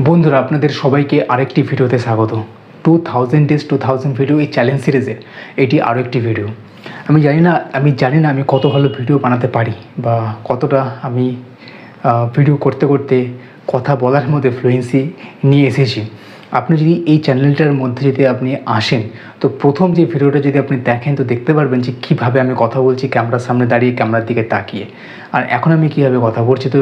বন্ধুরা আপনাদের সবাইকে আরেকটি ভিডিওতে স্বাগত। 2000 ডেজ 2000 ভিডিও এই চ্যালেঞ্জ সিরিজের এটি আরও একটি ভিডিও। আমি জানি না আমি কত ভালো ভিডিও বানাতে পারি বা কতটা আমি ভিডিও করতে করতে কথা বলার মধ্যে ফ্লুয়েন্সি নিয়ে এসেছি। আপনি যদি এই চ্যানেলটার মধ্যে যদি আপনি আসেন তো প্রথম যে ভিডিওটা যদি আপনি দেখেন তো দেখতে পারবেন যে কীভাবে আমি কথা বলছি ক্যামেরার সামনে দাঁড়িয়ে ক্যামেরার দিকে তাকিয়ে, আর এখন আমি কীভাবে কথা বলছি, তো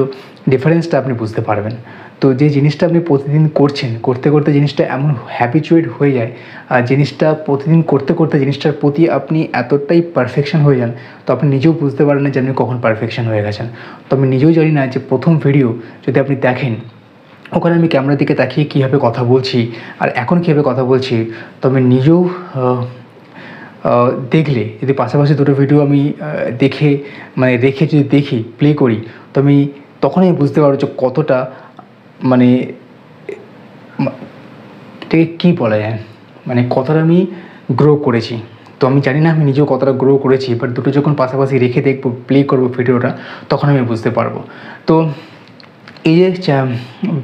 ডিফারেন্সটা আপনি বুঝতে পারবেন। তো যে জিনিসটা আপনি প্রতিদিন করছেন করতে করতে জিনিসটা এমন হ্যাবিচুয়েট হয়ে যায়, আর জিনিসটা প্রতিদিন করতে করতে জিনিসটার প্রতি আপনি এতটাই পারফেকশন হয়ে যান তো আপনি নিজেও বুঝতে পারেন না যে আপনি কখন পারফেকশন হয়ে গেছেন। তো আমি নিজেও জানি না যে প্রথম ভিডিও যদি আপনি দেখেন ওখানে আমি ক্যামেরার দিকে তাকিয়ে কীভাবে কথা বলছি আর এখন কীভাবে কথা বলছি, তো আমি নিজেও দেখলে যদি পাশাপাশি দুটো ভিডিও আমি রেখে যদি দেখি প্লে করি তো আমি তখনই বুঝতে পারবো যে কতটা এটাকে কী বলা যায়, কতটা আমি গ্রো করেছি। তো আমি জানি না আমি নিজেও কতটা গ্রো করেছি, বাট দুটো যখন পাশাপাশি রেখে দেখবো প্লে করবো ভিডিওটা তখন আমি বুঝতে পারবো। তো এই যে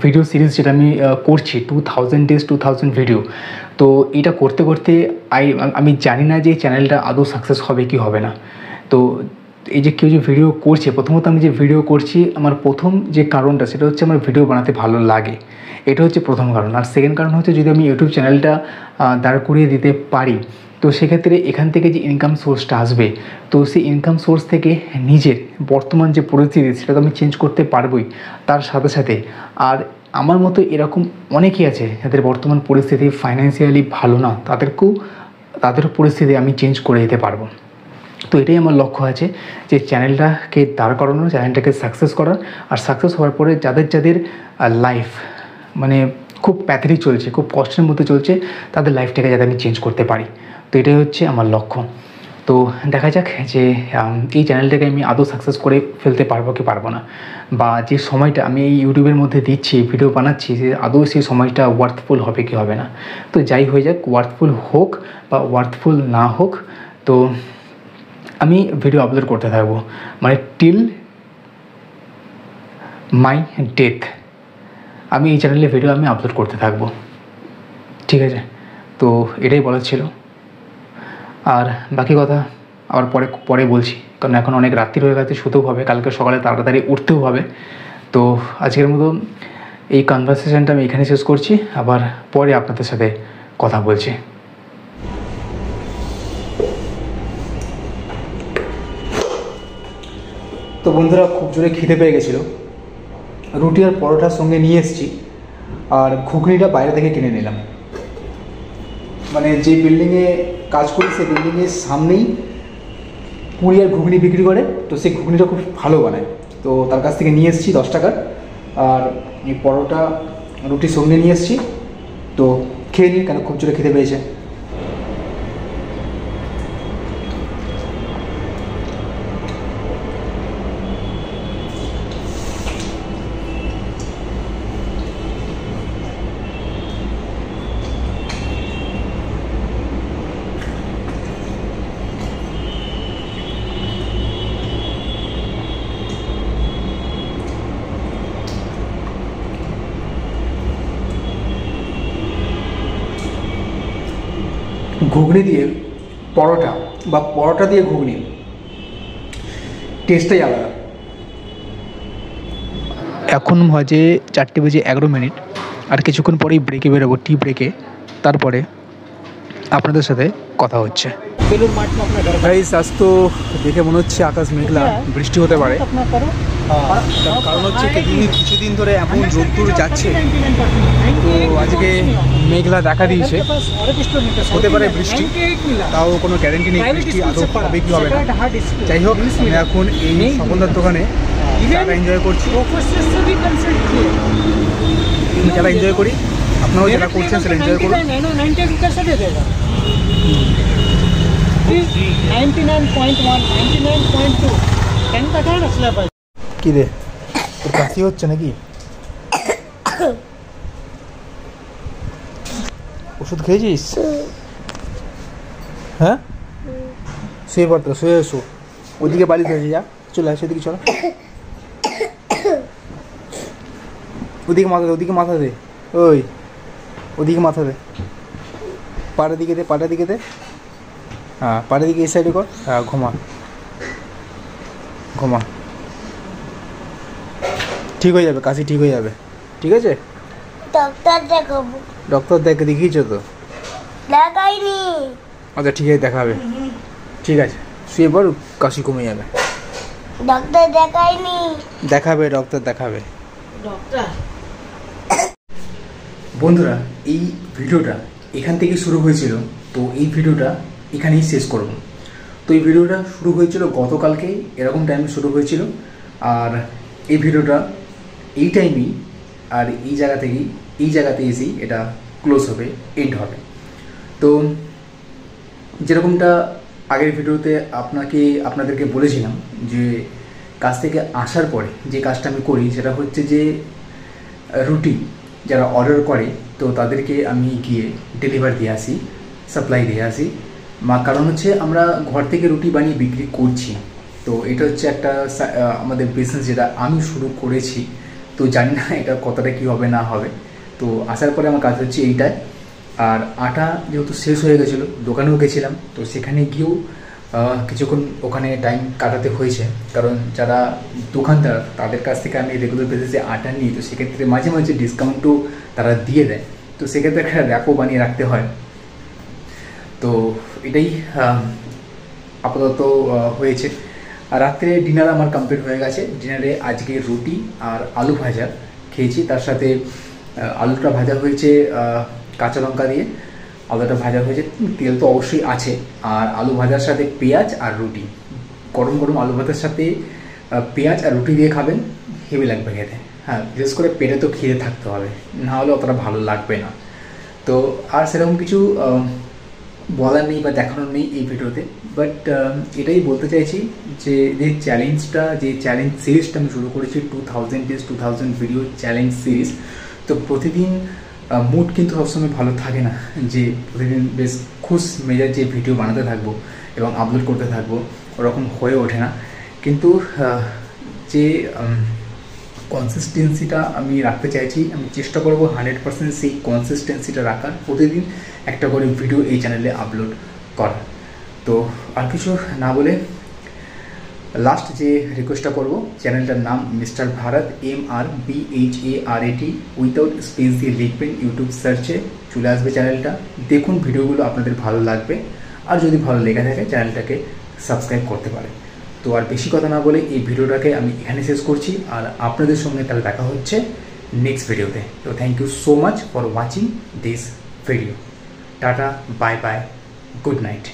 ভিডিও সিরিজ যেটা আমি করছি 2000 ডেজ 2000 ভিডিও, তো এটা করতে করতে আমি জানি না যে এই চ্যানেলটা আদৌ সাকসেস হবে কি হবে না। তো এই যে কেউ যে ভিডিও করছে, প্রথমত আমি যে ভিডিও করছি আমার প্রথম যে কারণটা সেটা হচ্ছে আমার ভিডিও বানাতে ভালো লাগে, এটা হচ্ছে প্রথম কারণ। আর সেকেন্ড কারণ হচ্ছে যদি আমি ইউটিউব চ্যানেলটা দাঁড় করিয়ে দিতে পারি তো সেক্ষেত্রে এখান থেকে যে ইনকাম সোর্সটা আসবে তো সেই ইনকাম সোর্স থেকে নিজের বর্তমান যে পরিস্থিতি সেটা তো আমি চেঞ্জ করতে পারবোই, তার সাথে সাথে আর আমার মতো এরকম অনেকেই আছে যাদের বর্তমান পরিস্থিতি ফাইন্যান্সিয়ালি ভালো না, তাদের পরিস্থিতি আমি চেঞ্জ করে দিতে পারবো। তো এটাই আমার লক্ষ্য আছে যে চ্যানেলটাকে দাঁড় করানো, চ্যানেলটাকে সাকসেস করার, আর সাকসেস হওয়ার পরে যাদের লাইফ খুব প্যাথেটিক চলছে, খুব কষ্টের মধ্যে চলছে, তাদের লাইফটাকে যাতে আমি চেঞ্জ করতে পারি। তো এটাই হচ্ছে আমার লক্ষ্য। তো দেখা যাক যে এই চ্যানেলটাকে আমি আদৌ সাকসেস করে ফেলতে পারবো কি পারবো না, বা যে সময়টা আমি এই ইউটিউবের মধ্যে দিচ্ছি ভিডিও বানাচ্ছি যে আদৌ সেই সময়টা ওয়ার্থফুল হবে কি হবে না। তো যাই হয়ে যাক, ওয়ার্থফুল হোক বা ওয়ার্থফুল না হোক, তো আমি ভিডিও আপলোড করতে থাকবো টিল মাই ডেথ। আমি এই চ্যানেলে ভিডিও আমি আপলোড করতে থাকবো, ঠিক আছে? তো এটাই বলার ছিল, আর বাকি কথা আবার পরে বলছি, কারণ এখন অনেক রাত্রি হয়ে গেছে, শুতেও হবে, কালকে সকালে তাড়াতাড়ি উঠতেও হবে। তো আজকের মতো এই কনভারসেশনটা আমি এখানে শেষ করছি, আবার পরে আপনাদের সাথে কথা বলছি। তো বন্ধুরা খুব জোরে খিদে পেয়ে গেছিলো, রুটি আর পরোটার সঙ্গে নিয়ে এসেছি, আর ঘুগনিটা বাইরে থেকে কিনে নিলাম। যে বিল্ডিংয়ে কাজ করি সেই বিল্ডিংয়ের সামনেই পুরি আর ঘুগনি বিক্রি করে, তো সেই ঘুগনিটা খুব ভালো বানায়, তো তার কাছ থেকে নিয়ে এসেছি 10 টাকার। আর এই পরোটা রুটির সঙ্গে নিয়ে এসেছি, তো খেয়ে নিই, কেন খুব জোরে খিদে পেয়েছে। ঘুগনি দিয়ে পরোটা বা পরোটা দিয়ে ঘুগনি টেস্টটাই আলাদা। এখন বাজে 4:11, আর কিছুক্ষণ পরেই ব্রেকে বেরোবো, টি ব্রেকে। তারপরে আপনাদের সাথে কথা হচ্ছে। আজ তো দেখে মনে হচ্ছে আকাশ মেঘলা, বৃষ্টি হতে পারে। কারণ হচ্ছে কিছুদিন ধরে এমন রোদ্দুর যাচ্ছে, তো আজকে মেঘলা দেখা দিয়েছে, হতে পারে বৃষ্টি, তাও কোনো গ্যারেন্টি নেই বৃষ্টি আদৌ হবে কি হবে না। যাই হোক, আমি এখন এই সফলদার দোকানে যারা এনজয় করছি, যারা এনজয় করি, আপনারাও যারা করছেন সেটা এনজয় করুন। 99.1, 99.2 কি রে, তোর কাশি হচ্ছে নাকি? ওষুধ খেয়েছিস? হ্যাঁ, শুয়ে পড়তো, শুয়ে এসো, ওদিকে বাড়ি থেকে যা, চলে আসো, ওদিকে চলো, ওদিকে মাথা দে, ওদিকে মাথা দে। ওই ওদিকে মাথা দে, পাড়ের দিকে দে, পাড়ের দিকে দে, হ্যাঁ পাড়ের দিকে এই সাইডে কর, হ্যাঁ ঘুমা ঘুমা, ঠিক হয়ে যাবে, কাশি ঠিক হয়ে যাবে, ঠিক আছে? ডক্টর দেখাবো। ডক্টর দেখিয়েছো তো? দেখাইনি। আচ্ছা ঠিক আছে, দেখাবে, ঠিক আছে শুয়ে পর, কাশি কমে যাবে। ডক্টর দেখাইনি। দেখাবে, ডক্টর দেখাবে। ডক্টর বন্ধুরা, এই ভিডিওটা এখান থেকে শুরু হয়েছিল, তো এই ভিডিওটা এখানেই শেষ করব। তো এই ভিডিওটা শুরু হয়েছিল গতকালকেই, এরকম টাইমে শুরু হয়েছিল, আর এই ভিডিওটা এই টাইমেই আর এই জায়গাতে এসেই এটা ক্লোজ হবে, এন্ড হবে। তো যেরকমটা আগের ভিডিওতে আপনাদেরকে বলেছিলাম যে কাজ থেকে আসার পরে যে কাজটা আমি করি সেটা হচ্ছে যে রুটি যারা অর্ডার করে তো তাদেরকে আমি গিয়ে ডেলিভারি দিয়ে আসি, সাপ্লাই দিয়ে আসি। কারণ হচ্ছে আমরা ঘর থেকে রুটি বানিয়ে বিক্রি করছি, তো এটা হচ্ছে একটা আমাদের বিজনেস যেটা আমি শুরু করেছি। তো জানি না এটা কতটা কী হবে না হবে। তো আসার পরে আমার কাজ হচ্ছে এইটাই। আর আটা যেহেতু শেষ হয়ে গেছিলো, দোকানেও গেছিলাম, তো সেখানে গিয়েও কিছুক্ষণ ওখানে টাইম কাটাতে হয়েছে, কারণ যারা দোকানদার তাদের কাছ থেকে আমি রেগুলার বেসিসে আটা নিই, তো সেক্ষেত্রে মাঝে মাঝে ডিসকাউন্টও তারা দিয়ে দেয়, তো সেক্ষেত্রে একটা র্যাপও বানিয়ে রাখতে হয়। তো এটাই আপাতত হয়েছে। আর রাত্রে ডিনার আমার কমপ্লিট হয়ে গেছে। ডিনারে আজকে রুটি আর আলু ভাজা খেয়েছি, তার সাথে আলুটা ভাজা হয়েছে কাঁচা লঙ্কা দিয়ে, আলুটা ভাজা হয়েছে, তেল তো অবশ্যই আছে। আর আলু ভাজার সাথে পেঁয়াজ আর রুটি, গরম গরম আলু ভাজার সাথে পেঁয়াজ আর রুটি দিয়ে খাবেন, হেভি লাগবে খেতে। হ্যাঁ, বিশেষ করে পেটে তো খিদে থাকতে হবে, না হলে অতটা ভালো লাগবে না। তো আর সেরকম কিছু বলার নেই বা দেখানোর নেই এই ভিডিওতে, বাট এটাই বলতে চাইছি যে চ্যালেঞ্জ সিরিজটা আমি শুরু করেছি 2000 ডেজ 2000 ভিডিও চ্যালেঞ্জ সিরিজ। তো প্রতিদিন মুড কিন্তু সবসময় ভালো থাকে না, যে প্রতিদিন বেশ খুশ মেজাজে ভিডিও বানাতে থাকবো এবং আপলোড করতে থাকবো, ওরকম হয়ে ওঠে না। কিন্তু যে কনসিস্টেন্সিটা আমি রাখতে চাইছি, আমি চেষ্টা করবো 100% সেই কনসিস্টেন্সিটা রাখার, প্রতিদিন একটা করে ভিডিও এই চ্যানেলে আপলোড করার। তো আর কিছু না বলে লাস্ট যে রিকোয়েস্টটা করবো, চ্যানেলটার নাম mister Bharat, MRBHARAT, without space দিয়ে লিখবেন, ইউটিউব সার্চে চলে আসবে চ্যানেলটা। দেখুন ভিডিওগুলো আপনাদের ভালো লাগবে, আর যদি ভালো লেগে থাকে চ্যানেলটাকে সাবস্ক্রাইব করতে পারেন। তো আর বেশি কথা না বলে এই ভিডিওটাকে আমি এখানে শেষ করছি, আর আপনাদের সঙ্গে তাহলে দেখা হচ্ছে নেক্সট ভিডিওতে। তো thank you so much for watching this video. Tata, bye bye, good night.